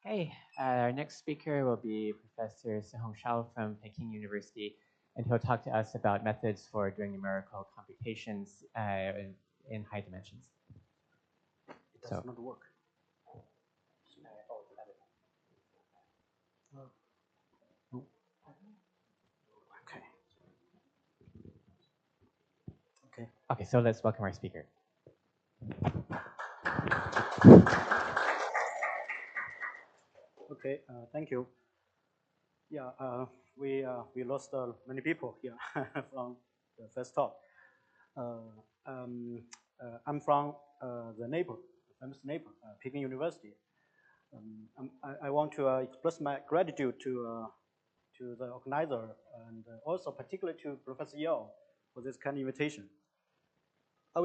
Hey, our next speaker will be Professor Sihong Shao from Peking University, and he'll talk to us about methods for doing numerical computations in high dimensions. It does not work. Okay, so let's welcome our speaker. Okay, thank you. Yeah, we lost many people here from the first talk. I'm from the famous neighbor, Peking University. I want to express my gratitude to the organizer and also particularly to Professor Yao for this kind of invitation. I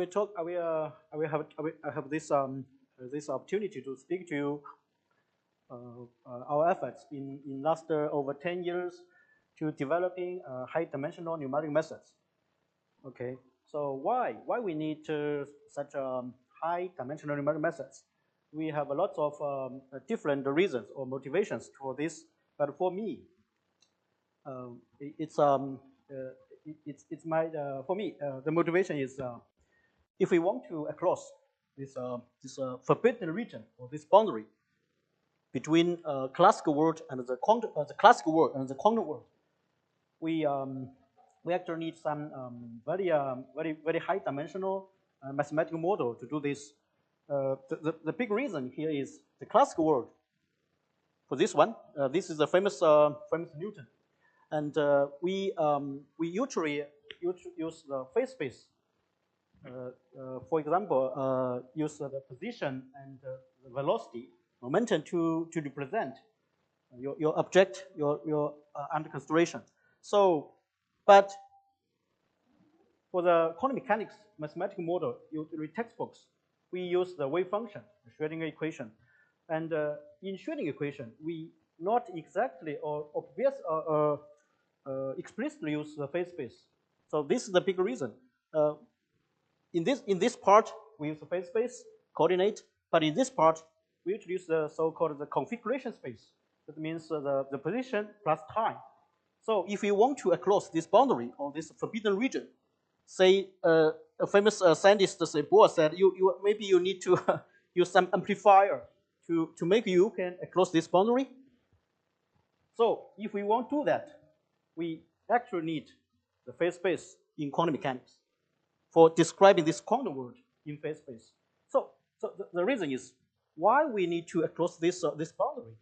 have this opportunity to speak to you our efforts in last over 10 years to developing high-dimensional numeric methods. Okay, so why we need such high-dimensional numeric methods? We have a lot of different reasons or motivations for this, but for me, the motivation is if we want to cross this forbidden region or this boundary between classical world and the classical world and the quantum world, we actually need some very high dimensional mathematical model to do this. The big reason here is the classical world. For this one, this is the famous Newton, and we usually use the phase space. For example, use the position and the velocity, momentum to represent your object, your under consideration. So, but for the quantum mechanics mathematical model, you read textbooks, we use the wave function, the Schrödinger equation. And in Schrödinger equation, we not exactly or obvious explicitly use the phase space. So this is the big reason. In this part, we use the phase space coordinate, but in this part, we introduce the so-called the configuration space. That means the position plus time. So if you want to cross this boundary or this forbidden region, say a famous scientist, say Bohr, said maybe you need to use some amplifier to make you can cross this boundary. So if we want to do that, we actually need the phase space in quantum mechanics for describing this quantum world in phase space. So the reason is why we need to cross this boundary,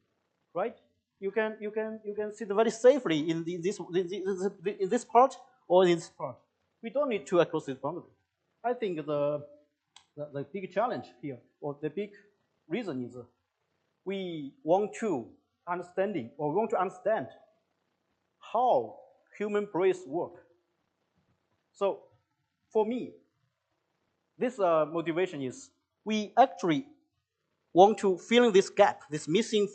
right? You can see it very safely in this part or in this part. We don't need to cross this boundary. I think the big challenge here, or the big reason is we want to understand how human brains work. So for me, this motivation is we actually want to fill in this gap, this missing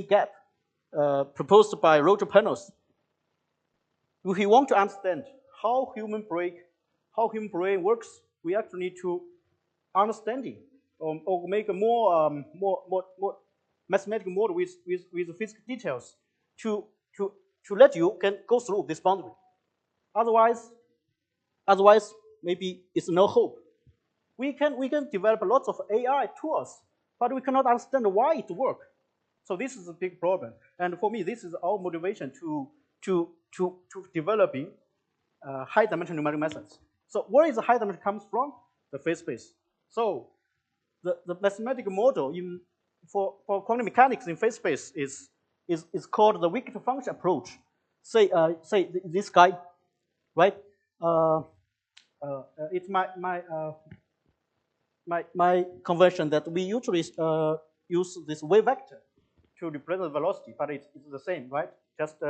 gap proposed by Roger Penrose. If we want to understand how human brain works, we actually need to understanding or make a more mathematical model with physical details to let you can go through this boundary. Otherwise maybe it's no hope. We can develop lots of AI tools, but we cannot understand why it works. So this is a big problem. And for me, this is our motivation to developing high-dimensional numeric methods. So where is the high dimension comes from? The phase space. So the mathematical model for quantum mechanics in phase space is called the Wickett function approach. Say this guy, right? It's my convention that we usually use this wave vector to represent the velocity, but it's the same, right? Just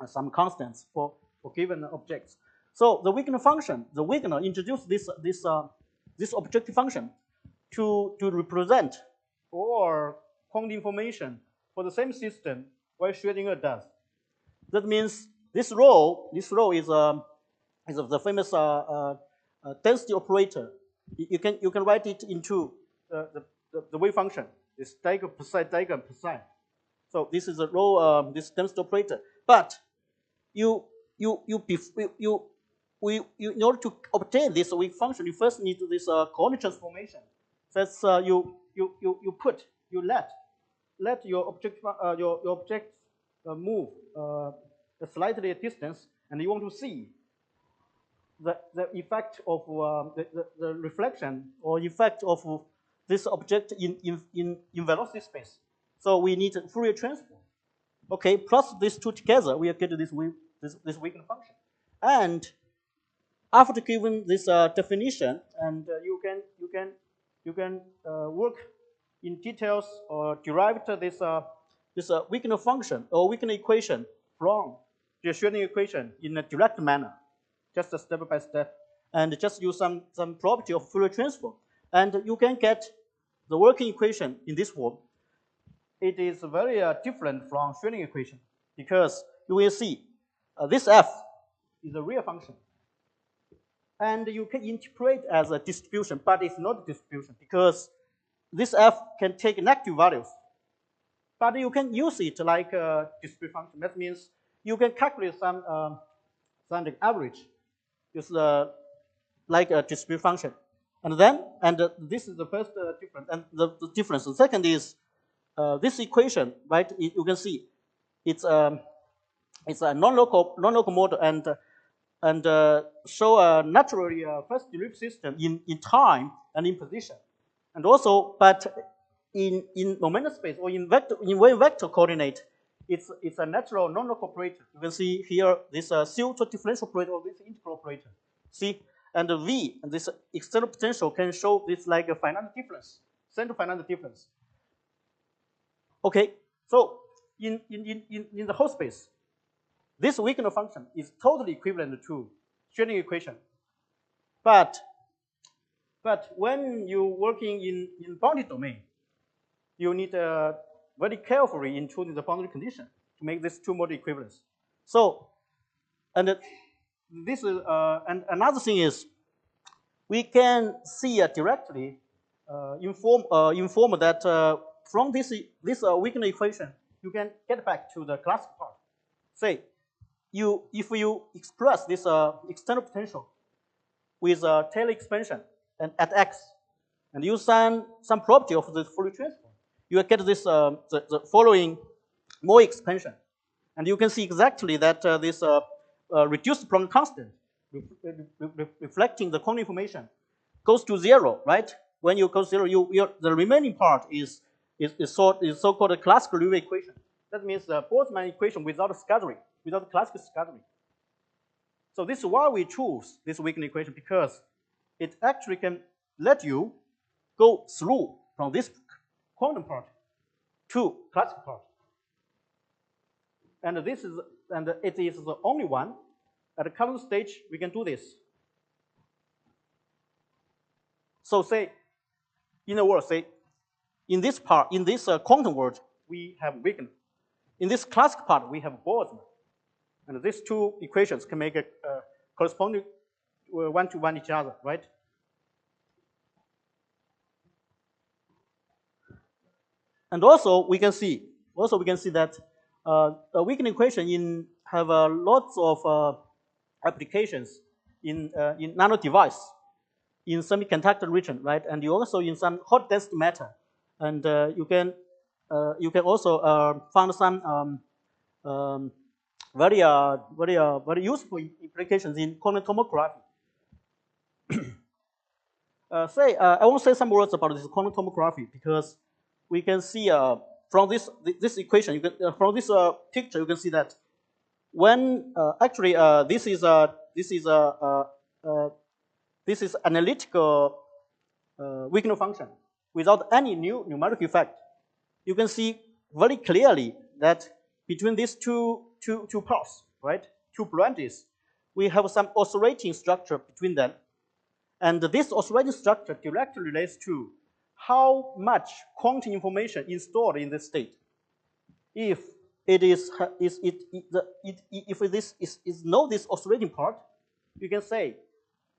some constants for given objects. So the Wickett function, the Wickett introduced this objective function to represent all quantum information for the same system where Schrödinger does. That means this rho is the famous density operator. You can write it into the wave function. this diagonal per side, diagonal per side. So this is a row, this density operator. But in order to obtain this weak function, you first need this coordinate transformation. That's you let your object move slightly a distance, and you want to see the effect of the reflection or effect of this object in velocity space. So we need a Fourier transform. Okay, plus these two together, we get this weakened function. And after given this definition, and you can work in details or derive this weakened function or weakened equation from the Schrödinger equation in a direct manner, just a step by step, and just use some property of Fourier transform, and you can get the working equation in this form. It is very different from Schrödinger equation because you will see this f is a real function. And you can interpret as a distribution, but it's not a distribution because this f can take negative values. But you can use it like a discrete function. That means you can calculate some average, just like a discrete function. And then, this is the first difference. And the difference. The second is this equation, right? You can see it's a non-local model and show a naturally first derivative system in time and in position, and also, but in momentum space or in wave vector coordinate, it's a natural non-local operator. You can see here this CO2 differential operator or this integral operator. See, and the V and this external potential can show this like a finite difference, central finite difference. Okay, so in the whole space, this weakened function is totally equivalent to Schrödinger equation. But when you're working in boundary domain, you need very carefully in choosing the boundary condition to make these two model equivalence. So, and this is and another thing is we can see directly inform that from this weakened equation you can get back to the classical part. Say, if you express this external potential with Taylor expansion and at x, and use some property of the Fourier transform, you will get this the following more expansion, and you can see exactly that this reduced Planck constant reflecting the quantum information goes to 0, right? When you go 0, the remaining part is so-called a classical Liouville equation. That means the Boltzmann equation without scattering, without classical scattering. So this is why we choose this weakened equation, because it actually can let you go through from this quantum part to classical part. And it is the only one at the current stage we can do this. So say, in a word, say, in this part, in this quantum world, we have weakened. In this classical part, we have Boltzmann. And these two equations can make a corresponding one-to-one each other, right? And also we can see that the weakened equation have lots of applications in nano device, in semiconductor region, right? And you also in some hot density matter, and you can also find some very useful implications in quantum tomography. I want to say some words about this quantum tomography, because we can see from this equation, you can, from this picture, you can see that when actually this is analytical weakened function without any new numerical effect. You can see very clearly that between these two parts, right, two branches, we have some oscillating structure between them, and this oscillating structure directly relates to how much quantum information is stored in this state. If this oscillating part, you can say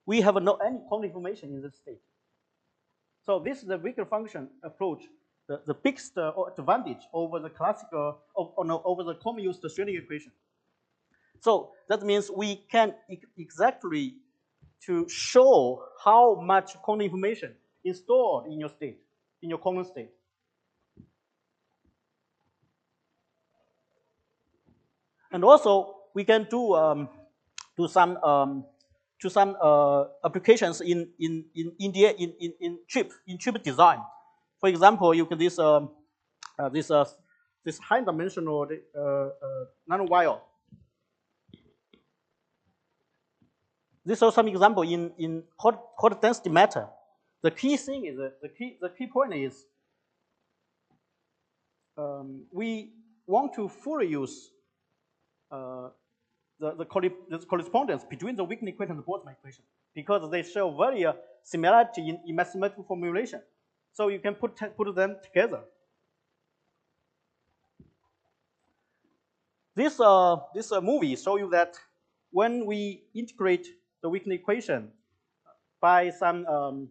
we have no any quantum information in this state. So this is the weaker function approach the biggest advantage over the classical, over the common used Schrödinger equation. So that means we can exactly to show how much quantum information is stored in your state, in your common state. And also we can do some applications in chip design. For example, you can this high-dimensional nanowire. This is some example in hot density matter. The key thing is the key point is we want to fully use the correspondence between the weak equation and the Boltzmann equation because they show very similarity in mathematical formulation. So you can put them together. This movie show you that when we integrate the weak equation by some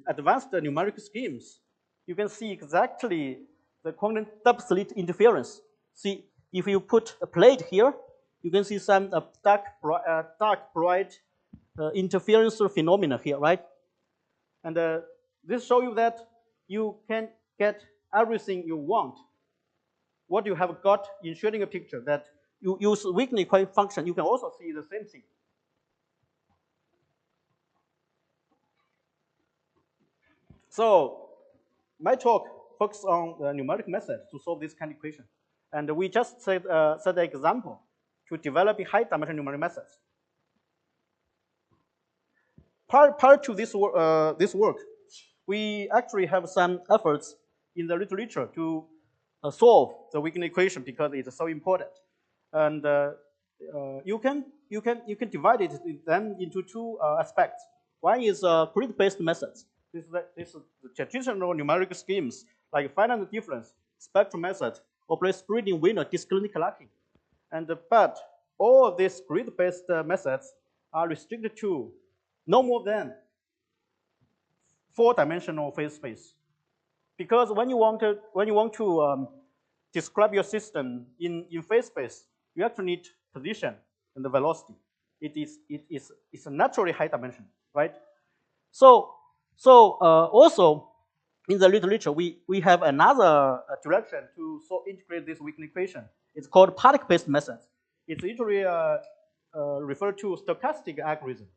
advanced numerical schemes, you can see exactly the quantum double slit interference. See, if you put a plate here, you can see some dark bright interference phenomena here, right? And this shows you that you can get everything you want. What you have got in Schrödinger picture, that you use weak equation function, you can also see the same thing. So my talk focuses on the numeric methods to solve this kind of equation. And we just set an example to develop high-dimensional numeric methods. Prior to this work, we actually have some efforts in the literature to solve the weak equation because it's so important. And you can divide it then into two aspects. One is grid-based methods. This is the traditional numerical schemes like finite difference, spectral method, or spreading winner, discrete clocking. But all these grid-based methods are restricted to no more than 4-dimensional phase space. Because when you want to describe your system in phase space, you actually need position and the velocity. It's a naturally high dimension, right? So also in the literature, we have another direction to integrate this weak equation. It's called particle-based methods. It's usually referred to stochastic algorithm.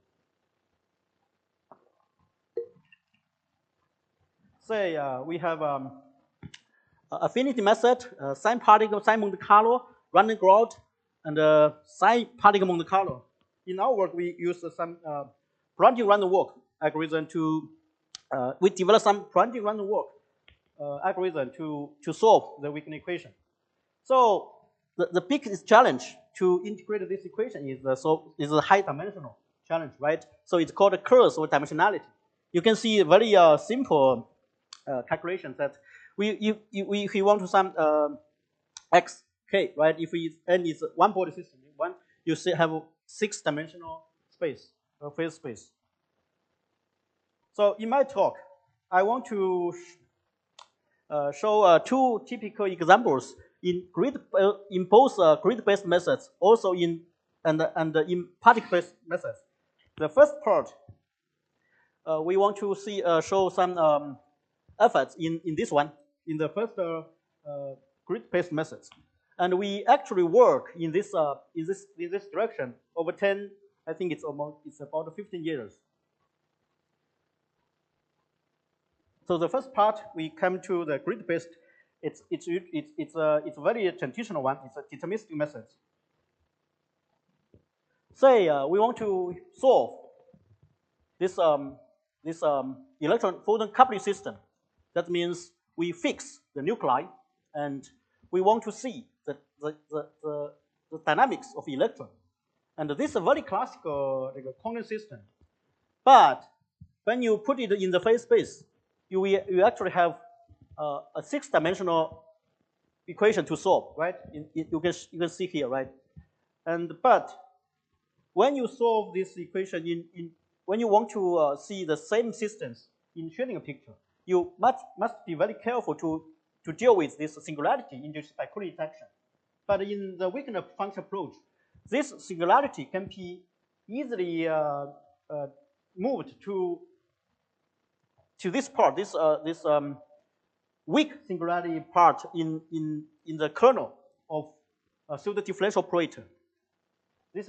Say we have affinity method, sine particle, sine Monte Carlo, random growth, and sine particle Monte Carlo. In our work, we use some branching random walk algorithm to we develop some branching random walk algorithm to solve the weak equation. So the biggest challenge to integrate this equation is a high dimensional challenge, right? So it's called a curse or dimensionality. You can see very simple calculations that if we want to sum x k, right? If n is one body system, you have 6-dimensional space, phase space. So in my talk, I want to show two typical examples in both grid-based methods, also in particle-based methods. The first part, we want to show some efforts in this one, in the first grid-based methods, and we actually work in this direction over 10. I think it's about 15 years. So the first part, we come to the grid-based. It's a very traditional one. It's a deterministic method. Say we want to solve this electron photon coupling system. That means we fix the nuclei, and we want to see the dynamics of electron. And this is a very classical quantum system. But when you put it in the phase space, you actually have a 6-dimensional equation to solve, right? You can see here, right? But when you solve this equation when you want to see the same systems in Schrödinger picture, you must be very careful to to deal with this singularity induced by Coulomb detection. But in the weakened function approach, this singularity can be easily moved to this part, this weak singularity part in the kernel of a pseudo-differential operator. This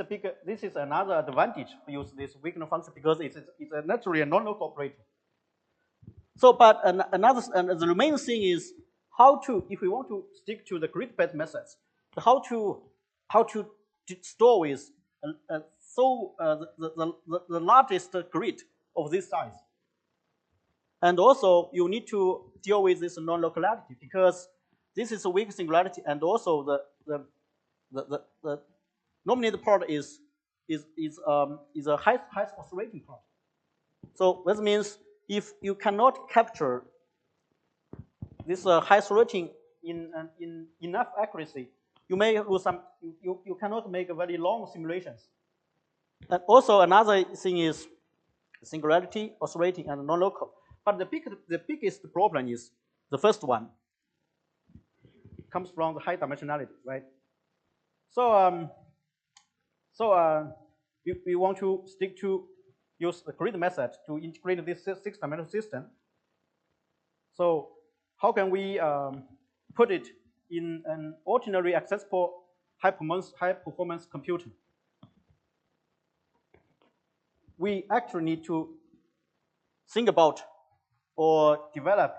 is another advantage to use this weakened function because it's naturally a non-local operator. So, but the remaining thing is how to, if we want to stick to the grid-based methods, how to store with the largest grid of this size. And also, you need to deal with this non-locality because this is a weak singularity, and also the nominator part is a highest oscillating part. So that means if you cannot capture this high oscillating in enough accuracy, you may lose some. You cannot make very long simulations. And also another thing is singularity, oscillating, and non-local. But the biggest problem is the first one. Comes from the high dimensionality, right? So we want to stick to use the grid method to integrate this six-dimensional system. So how can we put it in an ordinary accessible high performance computer? We actually need to think about or develop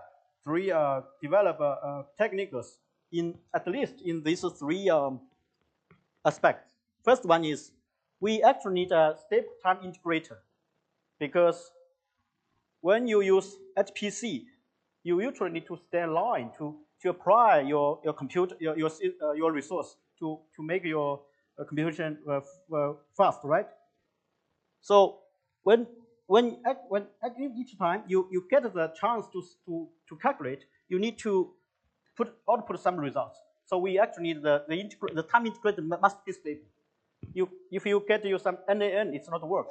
techniques in at least in these three aspects. First one is we actually need a step time integrator because when you use HPC, you usually need to stay in line to apply your computer your resource to make your computation fast, right? So when at each time you get the chance to calculate, you need to output some results. So we actually need the time integrator must be stable. If you get some NAN, it's not work.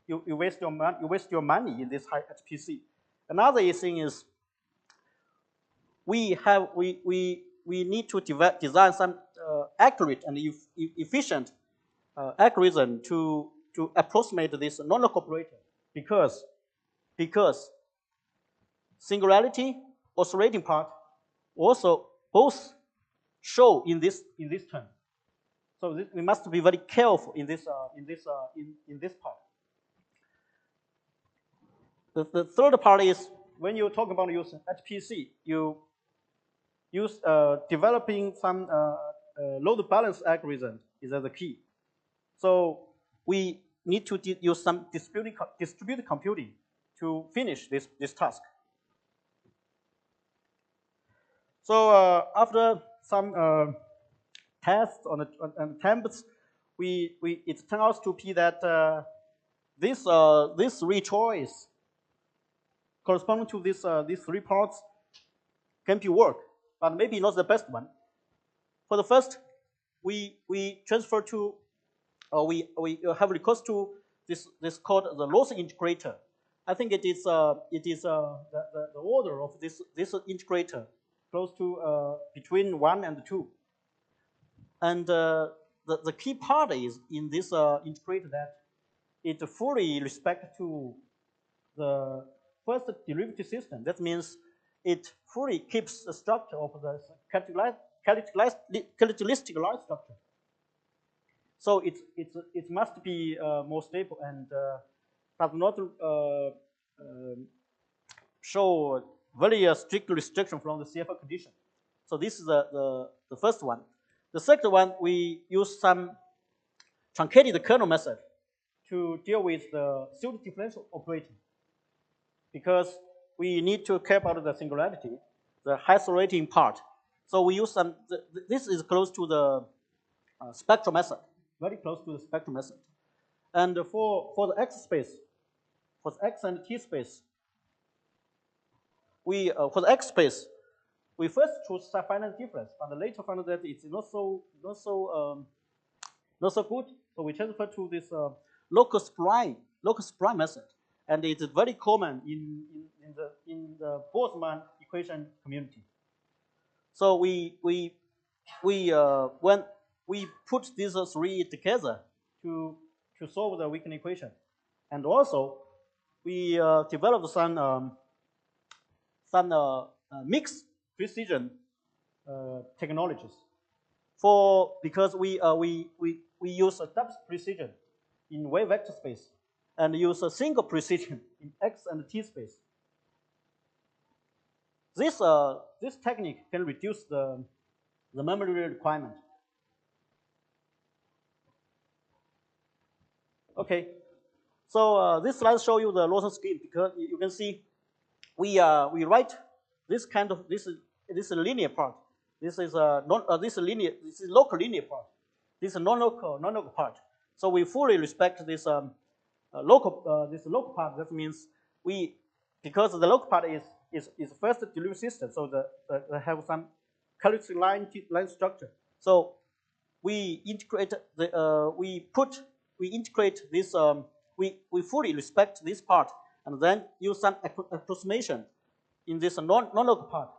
You waste your money in this high HPC. Another thing is we need to design some accurate and efficient algorithm to approximate this non-local operator because singularity, oscillating part also both show in this term. So we must be very careful in this part. The third part is when you talk about using HPC, you use developing some load balance algorithm is the key. So we need to use some distributed computing to finish this task. So after some tests and attempts, it turned out to be that this three choice corresponding to these three parts can be work, but maybe not the best one. For the first, we transfer to we have request to this called the loss integrator. I think it is the order of this integrator close to between 1 and 2. And the key part is in this integrator that it fully respects to the first derivative system. That means it fully keeps the structure of the characteristic line structure. So it must be more stable and does not show very strict restriction from the CFR condition. So this is the first one. The second one, we use some truncated kernel method to deal with the pseudo-differential operator because we need to care about the singularity, the high oscillating part. So we use some, this is close to the spectral method, very close to the spectral method. And for the X space, for the X and T space, for the X space, we first choose some finite difference, but later found that it's not so good. So we transfer to this local spline method, and it is very common in the Boltzmann equation community. So when we put these three together to solve the weakening equation, and also we developed some mixed precision technologies. Because we use a double precision in wave vector space and use a single precision in X and T space. This technique can reduce the memory requirement. Okay, so this slide shows you the Lawson scheme, because you can see we write this kind of this is a linear part. This is this is local linear part. This is non-local part. So we fully respect this local part. That means because the local part is first delivery system, so they have some characteristic line structure. So we integrate we integrate this. We fully respect this part, and then use some approximation in this non-local part.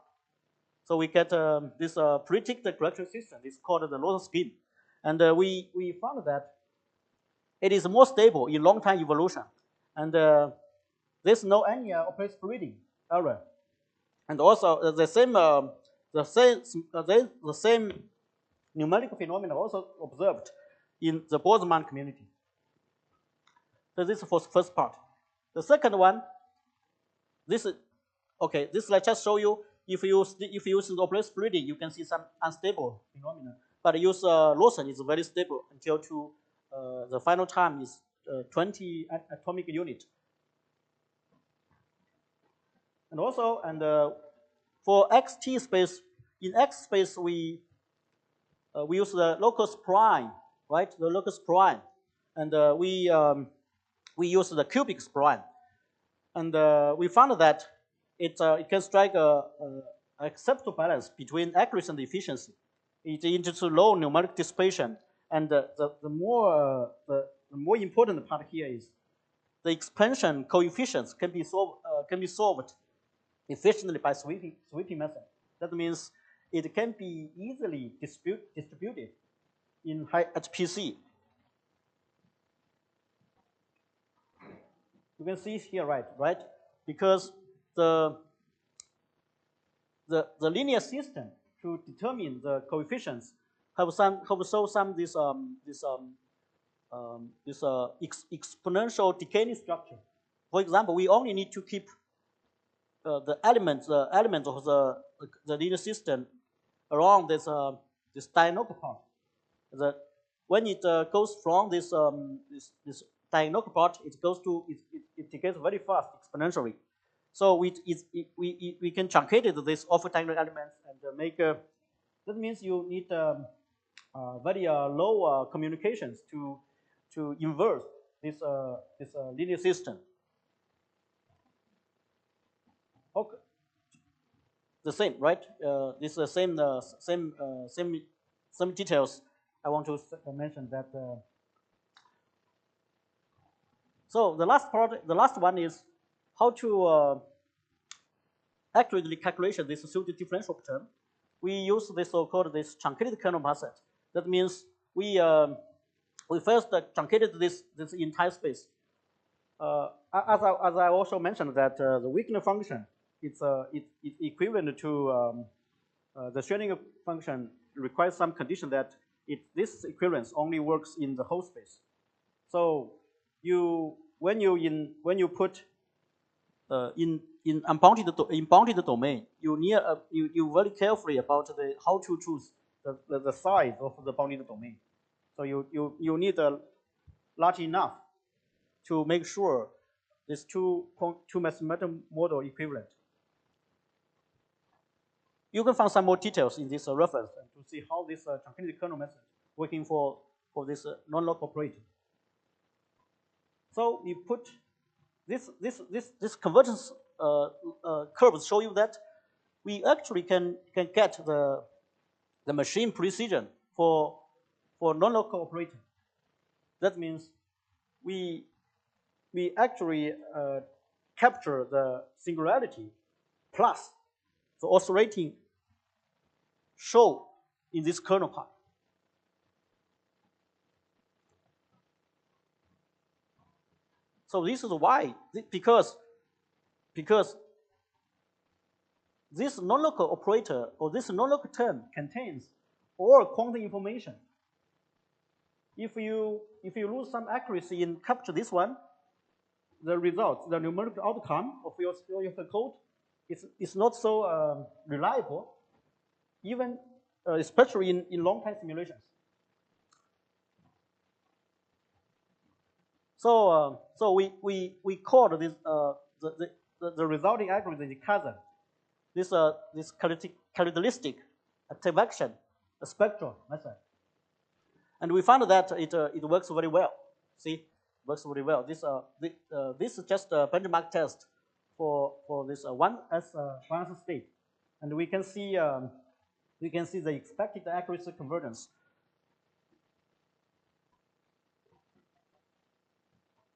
So we get this predicted characteristic system. It's called the Lawson scheme, and we found that it is more stable in long-time evolution, and there's no any operator spreading error, and also the same numerical phenomena also observed in the Boltzmann community. So this is for the first part. The second one, this is okay. This I just show you. If you use the operator spreading, you can see some unstable phenomena. But use Lawson is very stable until the final time is 20 atomic unit. And also, for XT space, in X space we use the locus prime, right? The locus prime, and we use the cubic prime, and we found that it can strike a acceptable balance between accuracy and efficiency. It introduces low numeric dissipation, and the more important part here is the expansion coefficients can be solved efficiently by sweeping method. That means it can be easily distributed in high HPC. You can see here, right? Because the linear system to determine the coefficients have shown some exponential decaying structure. For example, we only need to keep the elements of the linear system around this diagonal part. When it goes from this diagonal part, it decays very fast exponentially. So we can truncate this off-diagonal elements and make. That means you need very low communications to inverse this linear system. Okay, the same, right? This is the same details. I want to mention that. So the last one is how to accurately calculate this pseudo differential term. We use this so-called truncated kernel method. That means we first truncated this entire space. As I also mentioned that the weakening function it's equivalent to the Schrödinger function requires some condition that this equivalence only works in the whole space. So when you put in bounded domain, you very carefully about how to choose the size of the bounded domain. So you need large enough to make sure these two mathematical model equivalent. You can find some more details in this reference to see how this truncated kernel method working for this non-local operator. So we put this convergence curves show you that we actually can get the machine precision for non-local operator. That means we actually capture the singularity plus the oscillating show in this kernel part. So this is why, because this non-local operator or this non-local term contains all quantum information. If you lose some accuracy in capture this one, the result, the numerical outcome of your code is not so reliable, even especially in long-time simulations. So we called this the resulting algorithm the cousin. This characteristic activation spectral method, and we found that it works very well. See, works very well. This is just a benchmark test for this one S state, and we can see the expected accuracy convergence.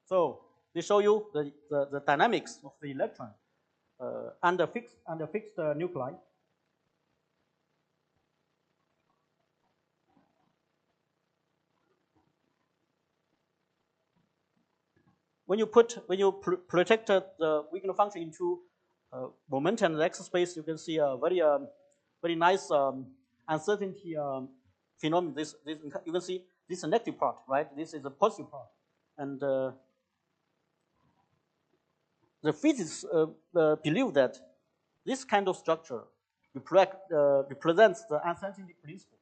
So they show you the dynamics of the electron under fixed nuclei. When you project the Wigner function into momentum and X space, you can see a very nice uncertainty phenomenon. This you can see this is a negative part, right? This is a positive part, and the physicists believe that this kind of structure represents the uncertainty principle.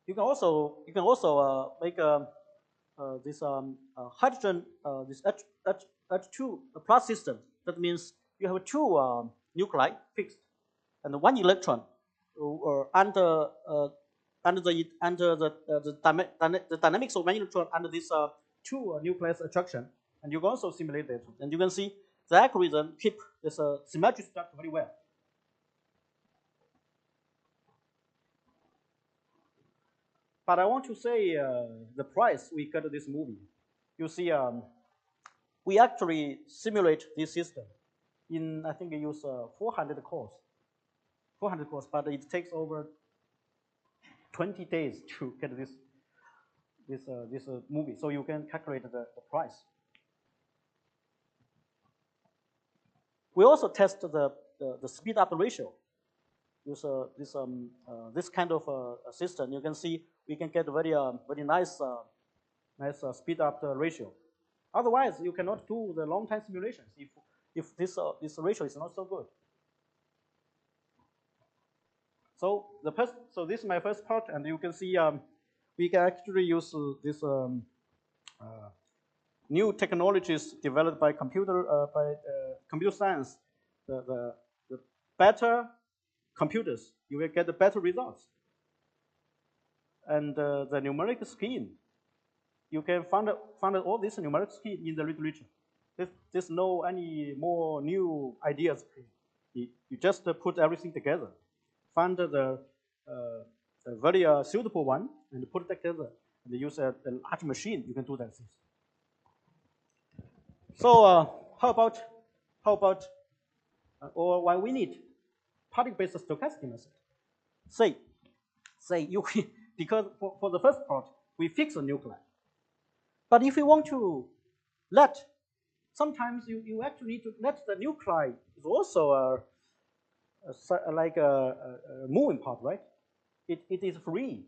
You can also make this hydrogen this H2 plus system. That means you have two nuclei fixed and one electron under the dynamics of one electron under this two nucleus attraction, and you can also simulate that, and you can see the algorithm keep this symmetric structure very well. But I want to say the price we got this movie. You see, we actually simulate this system in, I think we use 400 cores, but it takes over 20 days to get this movie. So you can calculate the price. We also test the speed up ratio. Use this kind of system. You can see we can get very nice speed up ratio. Otherwise, you cannot do the long time simulations if this ratio is not so good. So this is my first part, and you can see we can actually use this new technologies developed by computer science. The better computers, you will get the better results. And the numeric scheme, you can find all this numeric scheme in the literature. There's no any more new ideas. You just put everything together, find the very suitable one, and put it together, and use a large machine. You can do that things. So how about or why we need particle-based stochastic method? Say you because for the first part we fix a nuclei, but if you want to sometimes you actually need to let the nuclei is also like a moving part, right? It is free.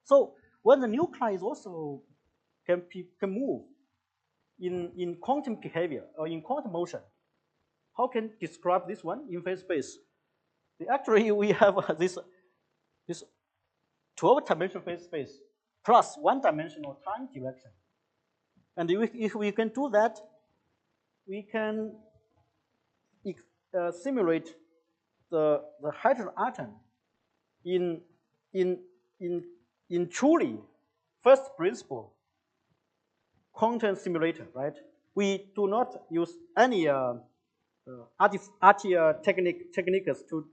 So when the nuclei is also can move in quantum behavior or in quantum motion, how can describe this one in phase space? Actually, we have this 12-dimensional phase space plus 1-dimensional time direction. And if we can do that, we can simulate the hydrogen atom in truly first principle quantum simulator, right? We do not use any techniques to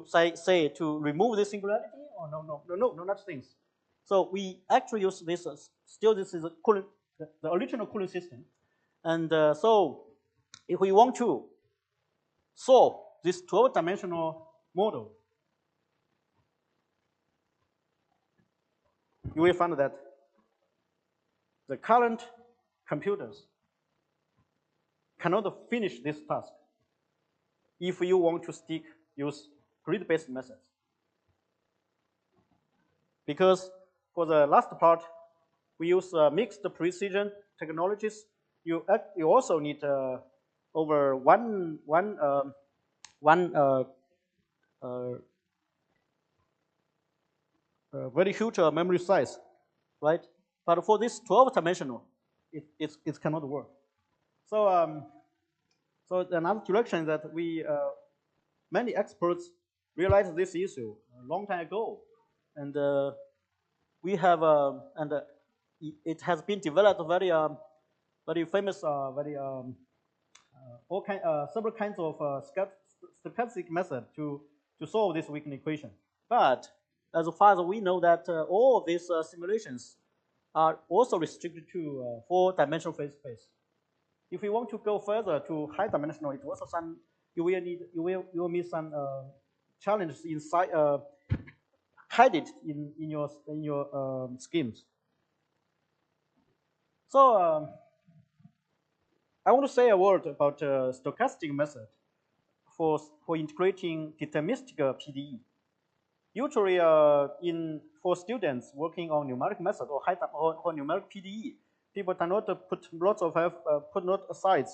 say to remove this singularity, or no such things. So we actually use this. Still, this is the original cooling system, and so if we want to solve this 12-dimensional model, you will find that the current computers cannot finish this task if you want to use grid-based methods. Because for the last part, we use mixed precision technologies. You also need over one very huge memory size, right? But for this 12-dimensional, it cannot work. So so another direction that many experts realized this issue a long time ago, and we have it has been developed very famous several kinds of stochastic method to solve this weakling equation. But as far as we know that all of these simulations are also restricted to 4-dimensional phase space. If you want to go further to high dimensional, it also you will meet some challenges inside hide it in your schemes. So I want to say a word about stochastic method for integrating deterministic PDE. Usually, for students working on numeric method or numeric PDE, people do not put lots of put not aside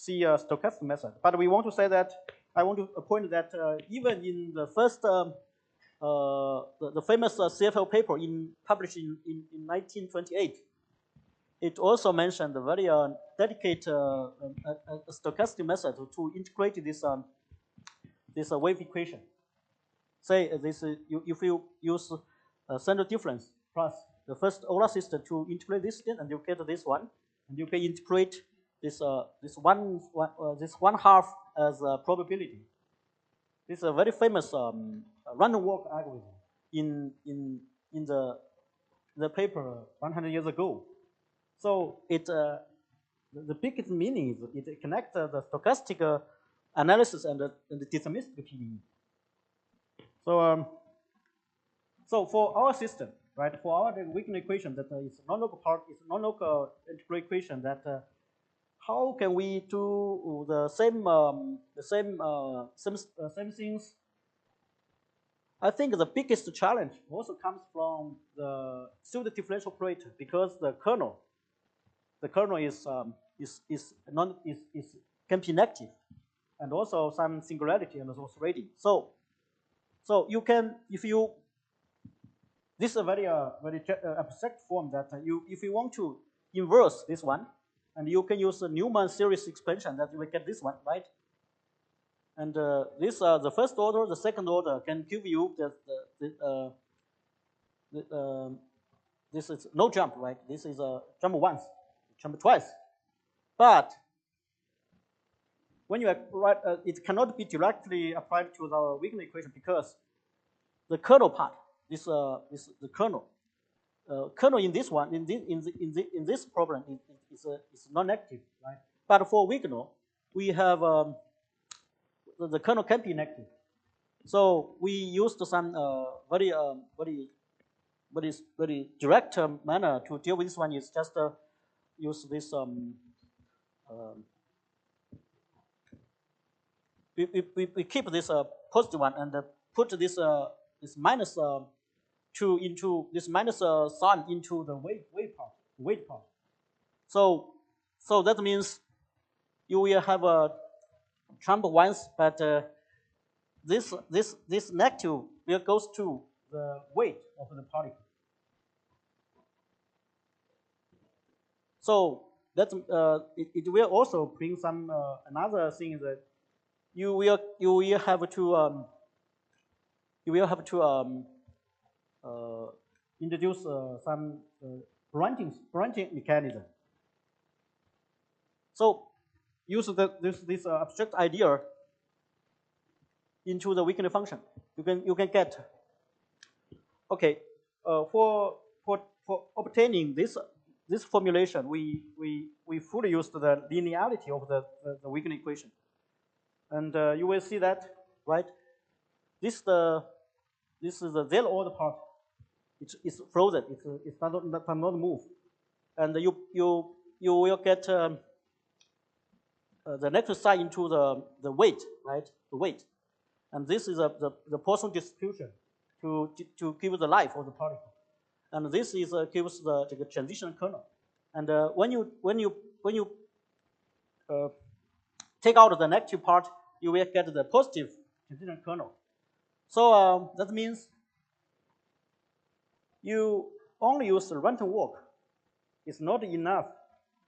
the stochastic method. But we want to say that I want to point that even in the first the famous CFL paper published in 1928, it also mentioned a very dedicated stochastic method to integrate this wave equation. Say if you use central difference plus the first Euler system to integrate this thing, and you get this one, and you can integrate this one half as a probability. This is a very famous random walk algorithm in the paper 100 years ago. So the biggest meaning is it connects the stochastic analysis and the deterministic PDE. So for our system, right, for our weakling equation that is non-local part, is non-local integral equation, that how can we do the same things? I think the biggest challenge also comes from the pseudo differential operator, because the kernel can be negative, and also some singularity and also rating. So you can, this is a very abstract form that if you want to inverse this one, and you can use a Newman series expansion that you will get this one, right? And this the first order, the second order can give you this is no jump, right? This is a jump once, jump twice, but when you write, it cannot be directly applied to the weakling equation, because the kernel part, the kernel in this one, in this problem is non-negative, right? But for weakling, we have the kernel can be negative. So we used some very direct manner to deal with this one. Is just use this we keep this positive one and put this minus 2 into this minus sign into the weight part. So that means you will have a jump once, but this negative will goes to the weight of the particle. So that it will also bring some another thing, that you will have to introduce some branching mechanism. So use this abstract idea into the weakling function. You can get, okay, for obtaining this formulation, we fully used the linearity of the weakling equation. And you will see that, right? This is the zero order part. It's frozen. It's not move, and you will get the negative sign into the weight, right? The weight, and this is the Poisson distribution to give the life of the particle, and this is gives the transition kernel, and when you take out the negative part, you will get the positive transition kernel. So that means you only use the random walk. It's not enough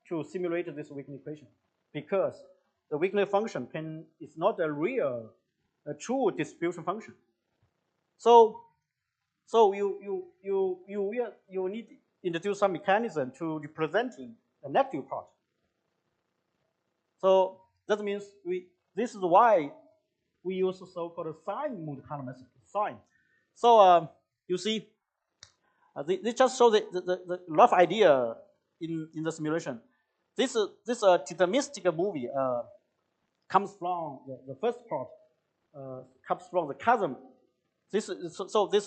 to simulate this Wigner equation because the Wigner function is not a true distribution function. So you need to introduce some mechanism to representing the negative part. So that means this is why we use the so-called sign Monte Carlo method. Sign. So you see, this just shows the rough idea in the simulation. This deterministic movie comes from the first part comes from the chasm. This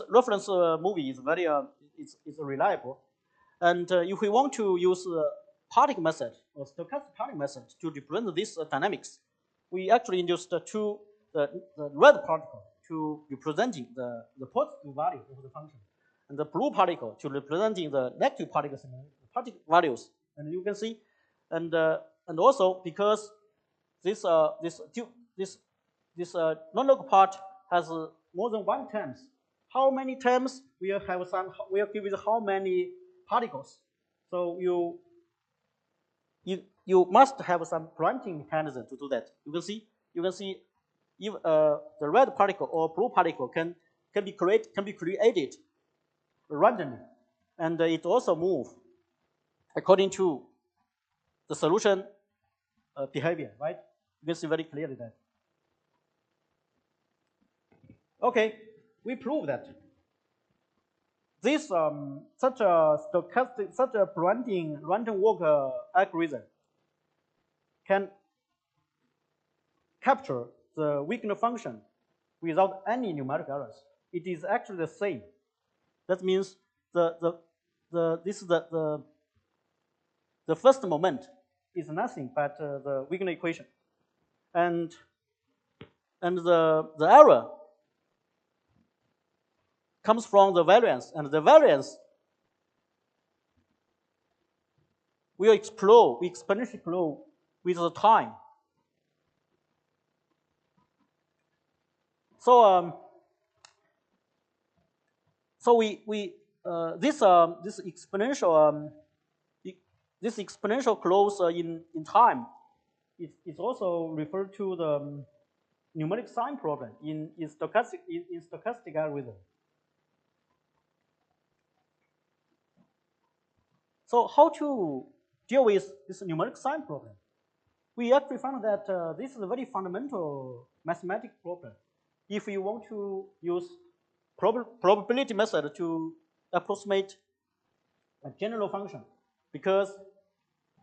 reference movie is very it's reliable, and if we want to use particle method or stochastic particle method to represent this dynamics, we actually use the red particle to representing the positive value of the function, and the blue particle to representing the negative particle values. And you can see, and also because this non-local part has more than one terms. How many terms will have some? Will give it how many particles? So you must have some branching mechanism to do that. You can see if the red particle or blue particle can be created randomly, and it also move according to the solution behavior, right? You can see very clearly that. Okay, we prove that this such a branching random walk algorithm can capture the Wigner function without any numeric errors. It is actually the same. That means the first moment is nothing but the Wigner equation, and the error comes from the variance, and the variance will exponentially grow with the time. So this exponential growth in time is also referred to the numeric sign problem in stochastic algorithm. So how to deal with this numeric sign problem? We actually found that this is a very fundamental mathematical problem. If you want to use probability method to approximate a general function, because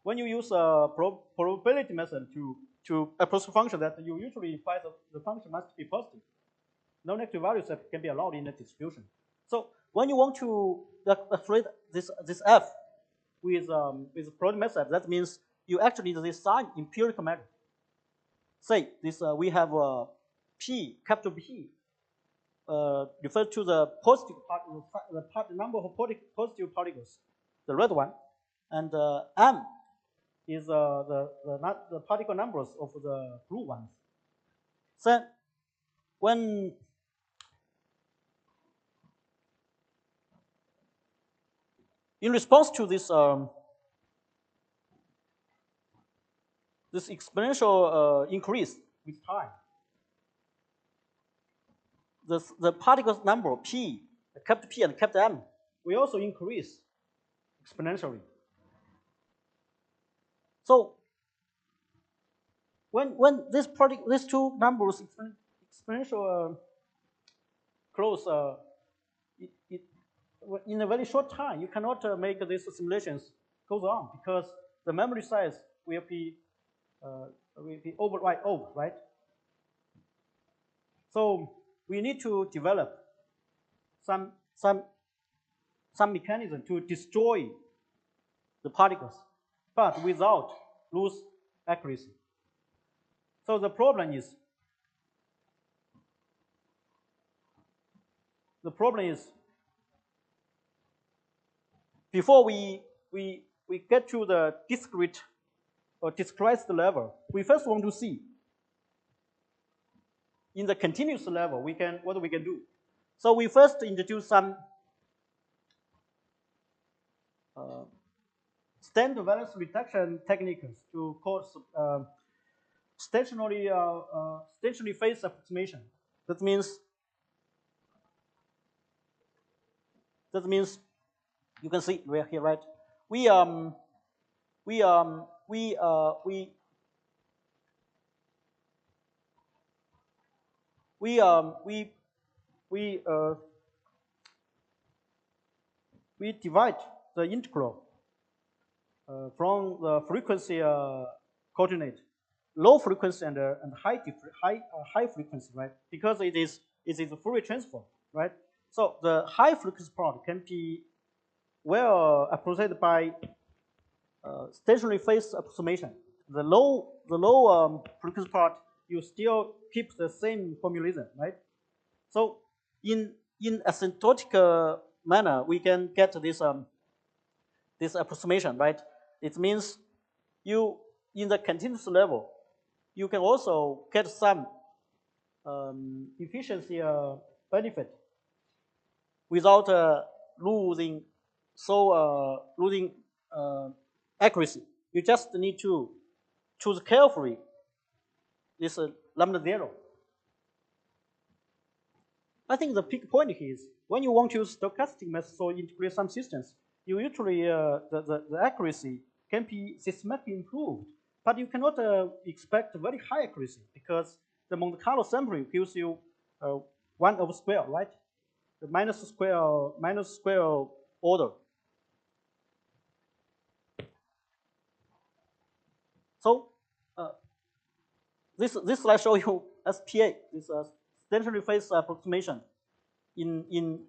when you use a probability method to approximate function, that you usually imply that the function must be positive. No negative values that can be allowed in the distribution. So when you want to approximate this f with probability method, that means you actually need this sign empirical manner. Say this we have P, capital P, refers to the positive part, the number of positive particles, the red one, and M is the particle numbers of the blue ones. So when in response to this this exponential increase with time, the particles number P, capital P and capital M, will also increase exponentially. So when these two numbers exponential close, in a very short time, you cannot make these simulations goes on because the memory size will be override over, right? So we need to develop some mechanism to destroy the particles, but without lose accuracy. So the problem is before we get to the discrete or discretized level, we first want to see in the continuous level what we can do. So we first introduce some standard valence reduction techniques to cause stationary phase approximation. That means you can see we're here, right? We divide the integral from the frequency coordinate, low frequency and high frequency, right? Because it is a Fourier transform, right? So the high frequency part can be well approximated by stationary phase approximation. The low frequency part, you still keep the same formalism, right? So in asymptotic manner, we can get this this approximation, right? It means you in the continuous level, you can also get some efficiency benefit without losing accuracy. You just need to choose carefully this lambda 0. I think the big point here is when you want to use stochastic method to integrate some systems, you usually the accuracy can be systematically improved, but you cannot expect very high accuracy because the Monte Carlo sampling gives you 1 over square, right? The minus square order. So this slide shows you SPA, this stationary phase approximation in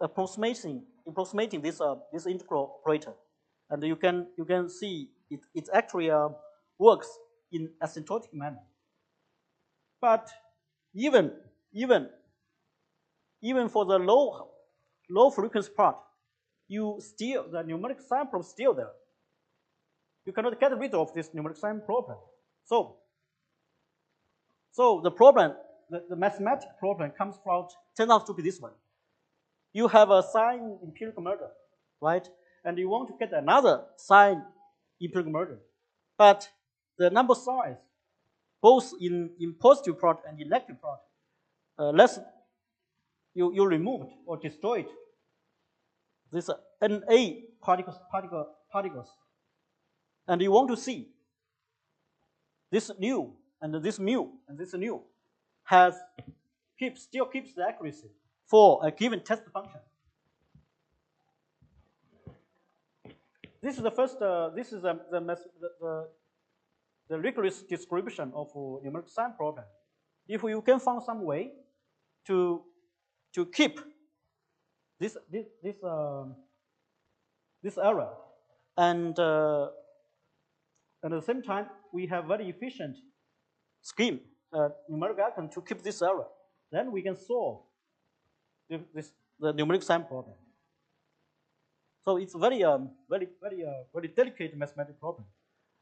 approximating this integral operator, and you can see it actually works in asymptotic manner. But even for the low frequency part, the numeric sample is still there. You cannot get rid of this numeric sample problem. So the problem, the mathematical problem turns out to be this one. You have a sign empirical measure, right? And you want to get another sign empirical measure. But the number size, both in positive part and in negative part, you removed or destroyed this NA particles. And you want to see this nu and this mu and this nu still keeps the accuracy for a given test function. This is the first. This is the rigorous description of numeric sample problem. If you can find some way to keep this error, and at the same time we have very efficient scheme numeric algorithm to keep this error, then we can solve the numeric sample problem. So it's very delicate mathematical problem,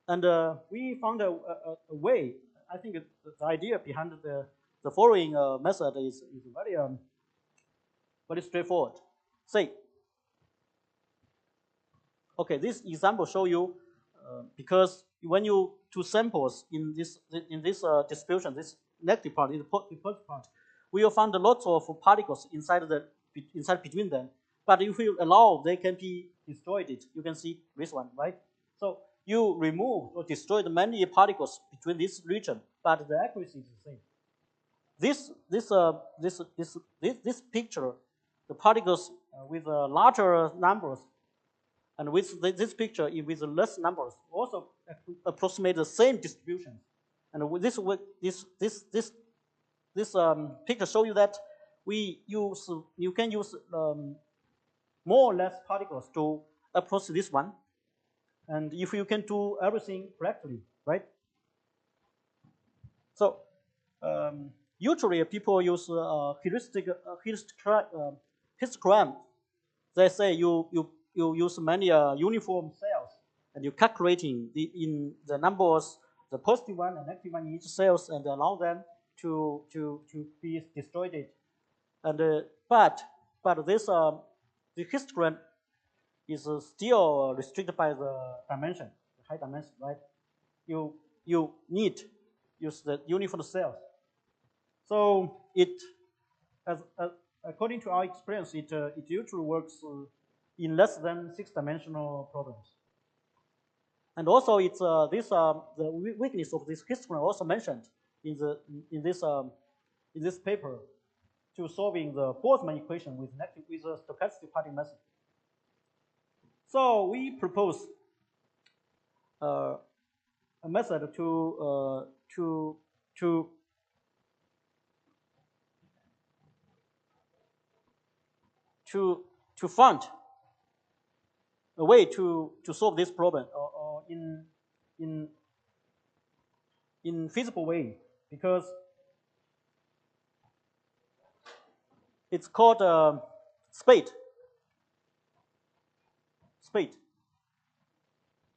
and we found a way. I think the idea behind the following method is very straightforward. Say, okay, this example show you because when you two samples in this distribution, this negative part, in the positive part, we will find lots of particles inside between them. But if you allow, they can be destroyed. You can see this one, right? So you remove or destroy the many particles between this region, but the accuracy is the same. This picture, the particles with larger numbers, and with this picture with less numbers, also approximate the same distribution. And picture shows you that you can use more or less particles to approach this one, and if you can do everything correctly, right? So usually people use histogram. They say you use many uniform cells, and you calculating in the numbers, the positive one and negative one in each cells, and allow them to be destroyed. And but this the histogram is still restricted by the dimension, the high dimension, right? You need use the uniform cells. So it, according to our experience, it usually works in less than 6-dimensional problems. And also, it's the weakness of this histogram also mentioned in this paper to solving the Boltzmann equation with a stochastic particle method. So we propose a method to find a way to solve this problem or in feasible way, because it's called spate. Spate.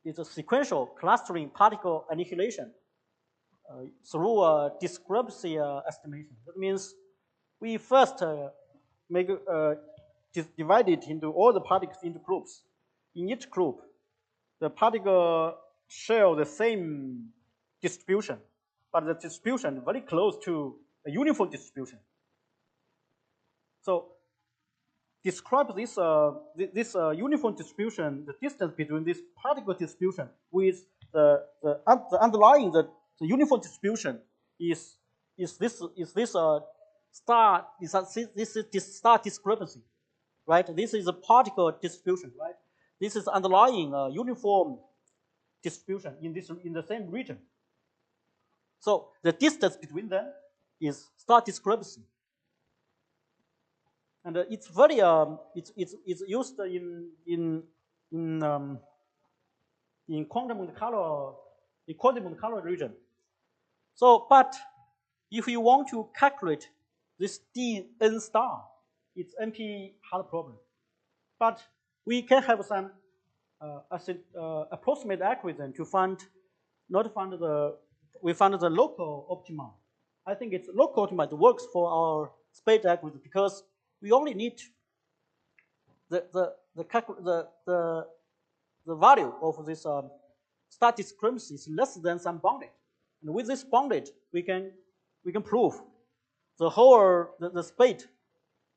It's a sequential clustering particle annihilation through a discrepancy estimation. That means we first divide it into all the particles into groups. In each group, the particle share the same distribution, but the distribution very close to a uniform distribution. So describe this uniform distribution, the distance between this particle distribution with the underlying the uniform distribution is this star discrepancy, right? This is a particle distribution, right? This is underlying uniform distribution in the same region. So the distance between them is star discrepancy. And it's very it's used in quantum Monte Carlo region. So, but if you want to calculate this dn star, it's NP hard problem. But we can have some approximate algorithm to find we found the local optima. I think it's local optima that works for our spate algorithm because we only need the value of this star discrepancy is less than some bounded, and with this bounded we can prove the whole the spate,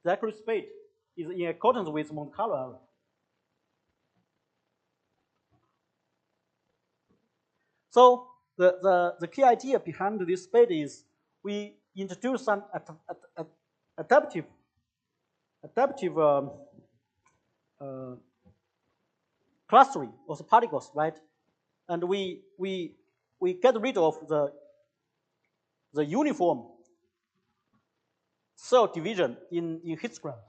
the accurate spate is in accordance with Monte Carlo error. So the key idea behind this spate is we introduce some adaptive clustering of the particles, right? And we get rid of the uniform cell division in histograms.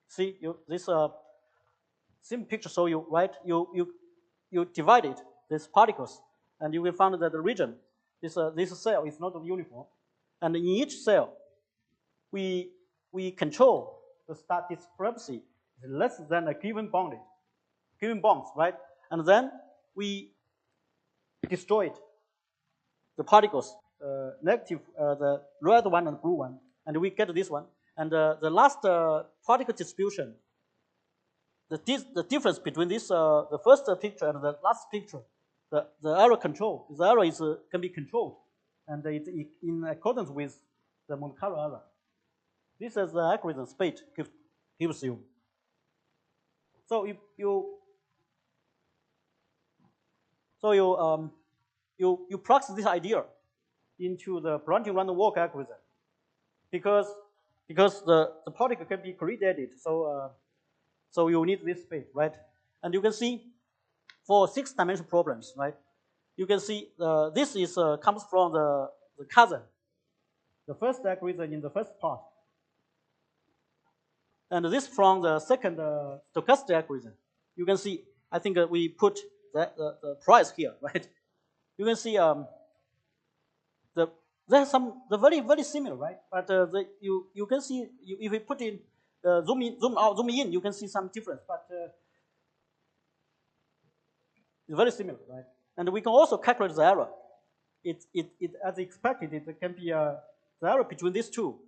See, this simple picture show you, right? You divided these particles, and you will find that the region, this cell is not uniform, and in each cell, we control the star discrepancy is less than a given bonds, right? And then we destroyed the particles, negative, the red one and blue one, and we get this one. And the last particle distribution, the difference between this the first picture and the last picture, the error control, the error can be controlled, and it's in accordance with the Monte Carlo error. This is the algorithm spate gives you. So you practice this idea into the branching random walk algorithm, because the particle can be correlated, so you need this spate, right? And you can see for 6-dimensional problems, right? You can see this is comes from the cousin, the first algorithm in the first part. And this from the second stochastic algorithm. You can see, I think we put the price here, right? You can see there's the very similar, right? But you can see if we put in zoom in, zoom out, zoom in, you can see some difference. But it's very similar, right? And we can also calculate the error. It as expected, it can be the error between these two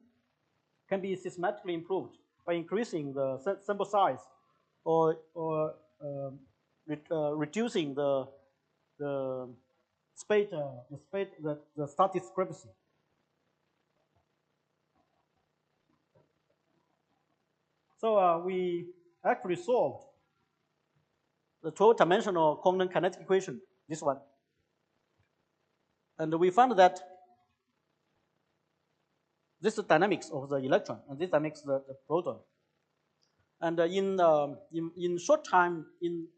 can be systematically improved by increasing the sample size or reducing the star discrepancy. So we actually solved the 12-dimensional quantum kinetic equation, this one. And we found that this is the dynamics of the electron, and this dynamics the proton. And in short time, in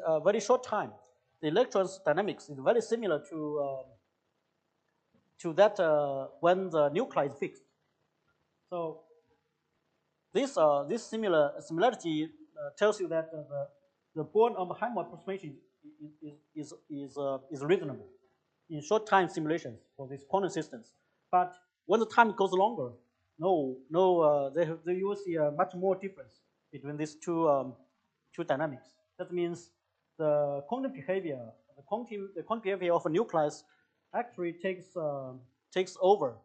a very short time, the electron's dynamics is very similar to that when the nuclei is fixed. So this similarity tells you that the Born-Oppenheimer approximation is reasonable in short time simulations for these quantum systems. But when the time goes longer, you will see a much more difference between these two dynamics. That means the quantum behavior, the quantum behavior of a nucleus actually takes over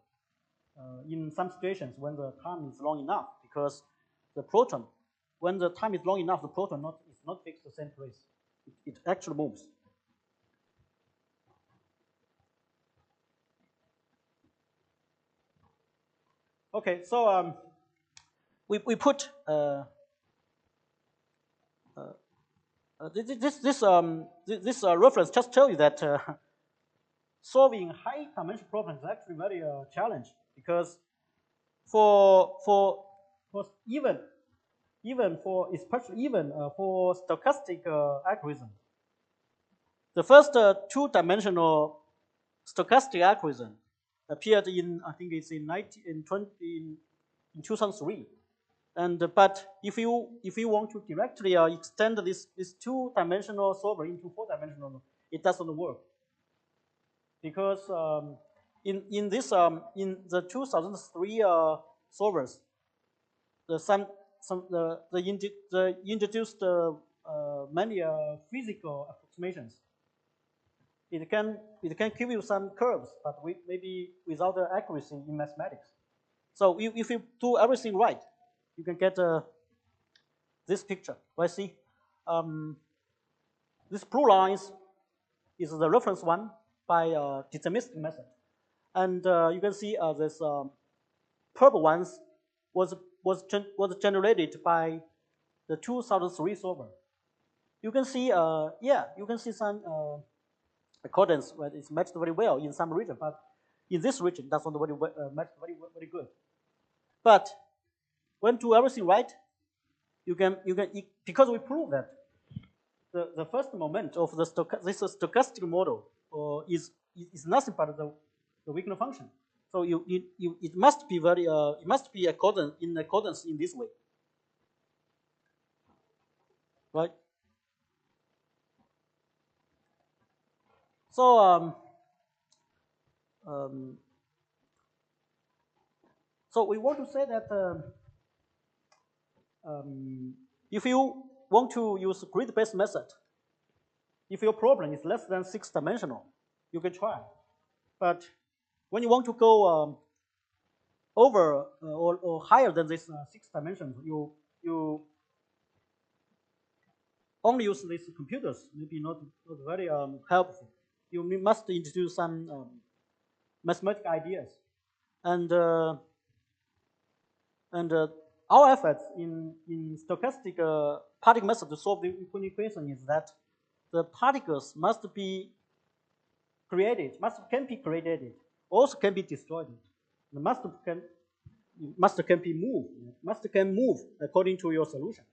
in some situations when the time is long enough, because the proton, when the time is long enough, the proton is not fixed the same place. It actually moves. Okay, so we put this reference just tell you that solving high-dimensional problems is actually very challenge, because especially for stochastic algorithm, the first two-dimensional stochastic algorithm appeared in, I think it's in 2003. And but if you want to directly extend this two-dimensional solver into four-dimensional, it doesn't work, because in the 2003 solvers, the introduced many physical approximations. It can give you some curves, but maybe without the accuracy in mathematics. So if you do everything right, you can get this picture. Right? See, this blue lines is the reference one by deterministic method, and you can see this purple ones was generated by the 2003 solver. You can see, you can see some accordance. Right? It's matched very well in some region, but in this region, that's not very matched very good. But when do everything right, you can because we prove that the first moment of this stochastic model is nothing but the Wigner function. So it must be it must be in accordance in this way, right? So so we want to say that if you want to use grid-based method, if your problem is less than 6-dimensional, you can try. But when you want to go over or higher than this 6 dimensions, you only use these computers, maybe not very helpful. You must introduce some mathematical ideas, and our efforts in stochastic particle method to solve the equation is that the particles must be created, can be created, also can be destroyed. The master can be moved. Master can move according to your solution.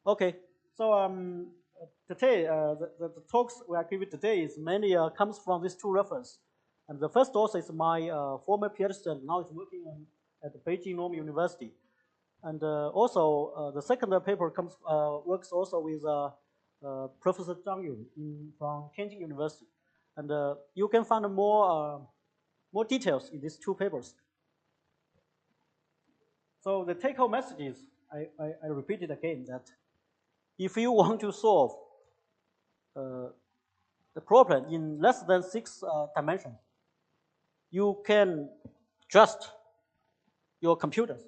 Okay, so today the talks we are giving today is mainly comes from these two references. And the first author is my former PhD student, now is working at the Beijing Normal University. And also the second paper comes works also with Professor Zhang Yun from Tianjin University. And you can find more details in these two papers. So the take-home message is, I repeat it again, that if you want to solve the problem in less than 6 dimensions, you can trust your computers.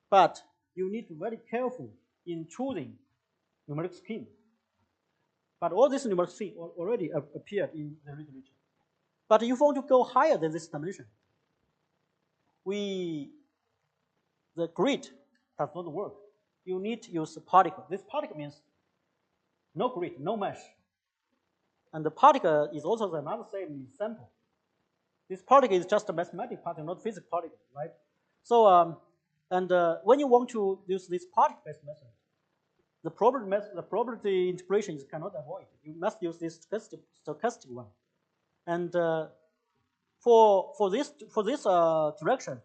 But you need to be very careful in choosing numeric scheme. But all these numeric schemes already appeared in the literature. But if you want to go higher than this dimension, the grid does not work. You need to use a particle. This particle means no grid, no mesh. And the particle is also another same sample. This particle is just a mathematical particle, not physical particle, right? So, when you want to use this particle-based method, the probability integration you cannot avoid. You must use this stochastic one. And for this direction,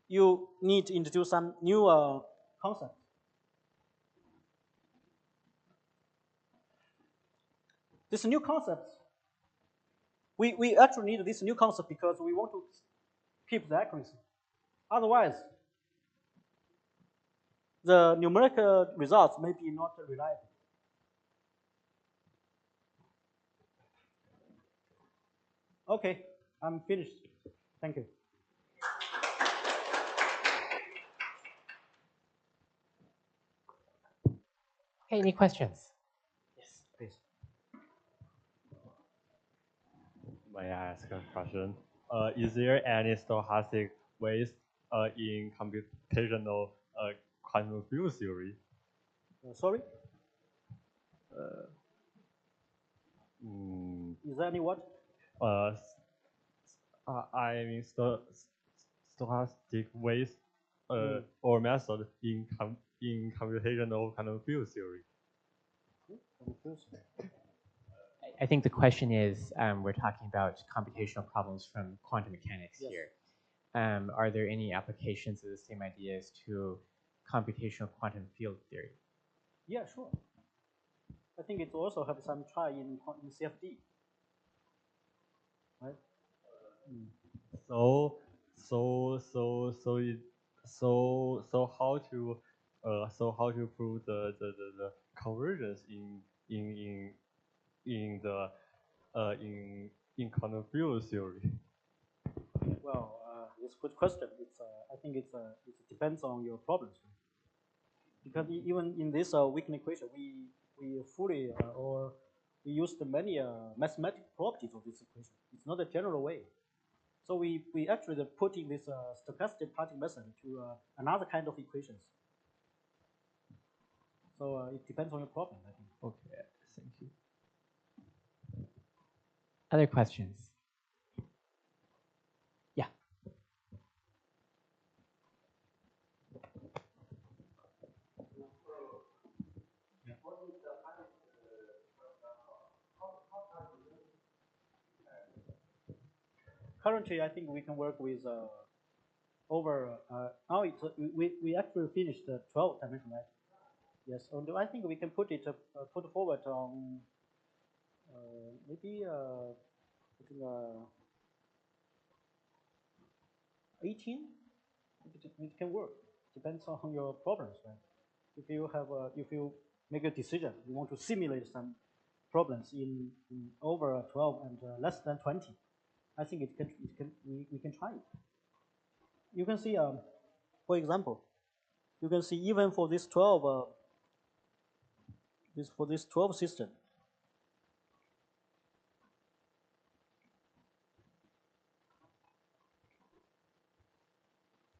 you need to introduce some new concepts. This new concept, we actually need this new concept because we want to keep the accuracy. Otherwise, the numerical results may be not reliable. Okay, I'm finished. Thank you. Okay, any questions? Yes, please. May I ask a question? Is there any stochastic ways in computational quantum field theory? Sorry? Is there any what? I mean stochastic ways or method in computational quantum field theory. I think the question is, we're talking about computational problems from quantum mechanics Yes. here. Are there any applications of the same ideas to computational quantum field theory? Yeah, sure. I think it also have some try in CFD. Right? So how to prove the convergence in quantum field theory? Well, it's a good question. I think it depends on your problems. Because even in this weakling equation, we fully or we use the many mathematical properties of this equation. It's not a general way. So we actually putting this stochastic particle method to another kind of equations. So it depends on your problem, I think. Okay, thank you. Other questions? Yeah. Currently, I think we can work with over now. We actually finished the 12 dimension, right? Yes, and I think we can put it put forward on maybe I think 18. It can work. Depends on your problems, right? If you make a decision, you want to simulate some problems in over 12 and less than 20. I think we can try it. You can see, for example, you can see even for this 12 system,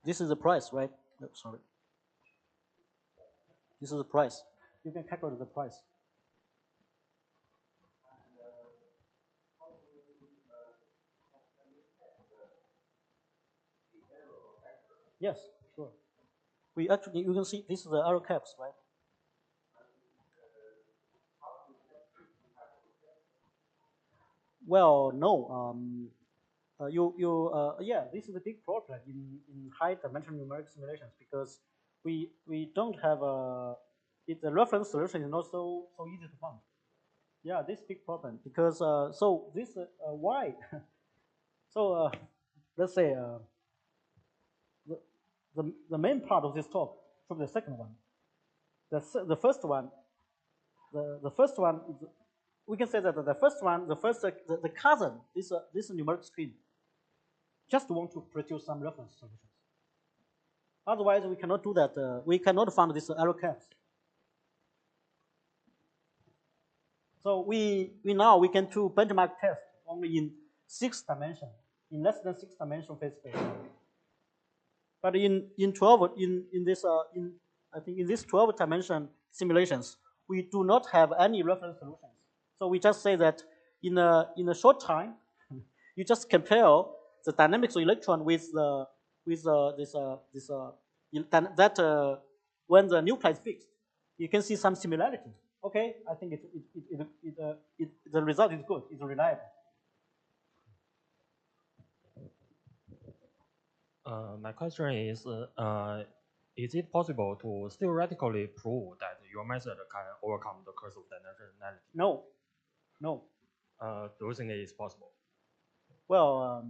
this is the price, right? No, sorry. This is the price. You can calculate the price. Yes, sure. We actually, you can see this is the arrow caps, right? Well, no. Yeah, this is a big problem in high-dimensional numeric simulations because we don't have the reference solution is not so easy to find. Yeah, this big problem because so this why? So let's say the main part of this talk from the second one. The first one, the first one is, we can say that the first one, the cousin, this numeric screen, just want to produce some reference solutions. Otherwise, we cannot do that. We cannot find this error caps. So we can do benchmark test only in 6 dimension, in less than 6 dimensional phase space. But in 12 in this I think in this 12 dimension simulations, we do not have any reference solutions. So we just say that in a short time, you just compare the dynamics of electron with when the nuclei is fixed, you can see some similarity. Okay, I think the result is good. It's reliable. My question is it possible to theoretically prove that your method can overcome the curse of dimensionality? No, no. Do you think it is possible? Well,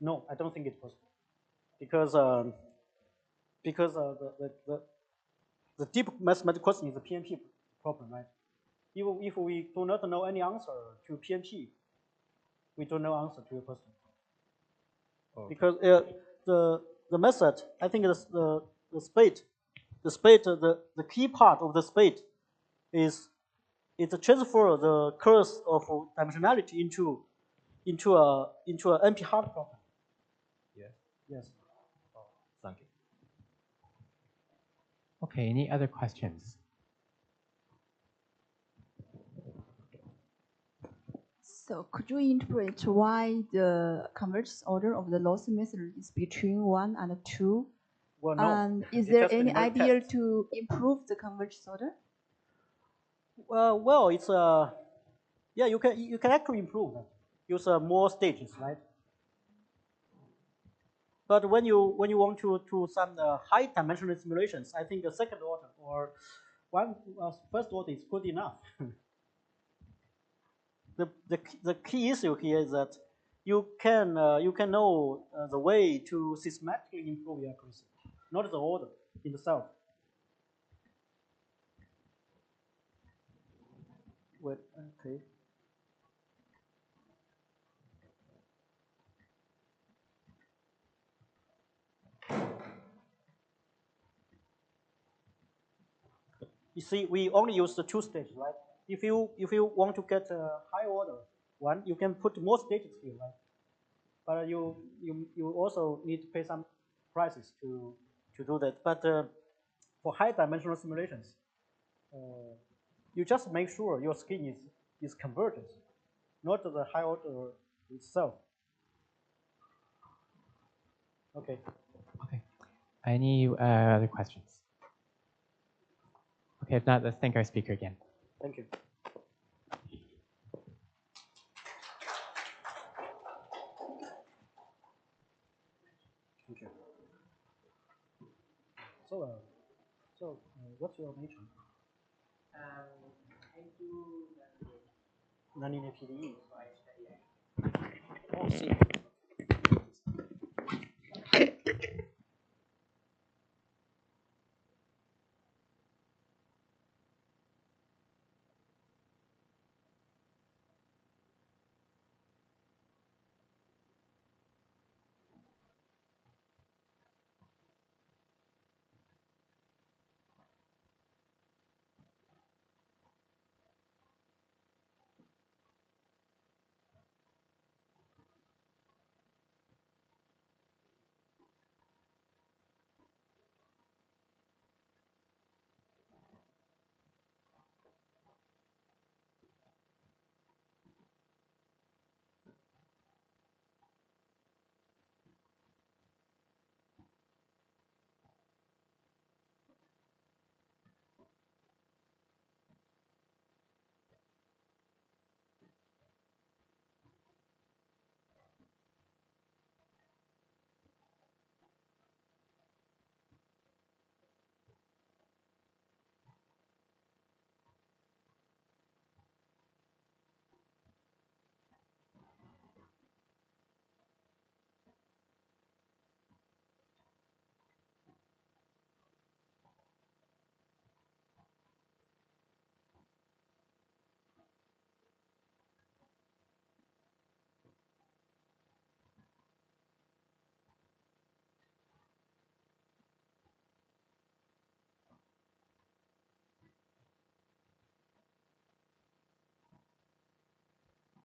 no, I don't think it's possible because the deep mathematical question is the PNP problem, right? If we do not know any answer to PNP, we don't know answer to your question. Okay. Because the method, I think the key part of the spate is to transfer the curse of dimensionality into an NP hard problem. Yes. Yes. Oh, thank you. Okay, any other questions? So could you interpret why the convergence order of the lossy method is between 1 and 2? Well, no. And is there any idea to improve the convergence order? Well, it's yeah, you can actually improve that. Use more stages, right? But when you want to some high dimensional simulations, I think the second order or first order is good enough. The key issue here is that you can know the way to systematically improve your accuracy, not the order in itself. Wait, okay. You see, we only use the 2 stages, right? If you want to get a high order one, you can put more stages here, right? But you also need to pay some prices to do that. But for high dimensional simulations, you just make sure your scheme is convergent, not the high order itself. Okay. Okay. Any other questions? Okay, if not, let's thank our speaker again. Thank you. Thank you. So, what's your major? I do non-linear PDE. Oh, see.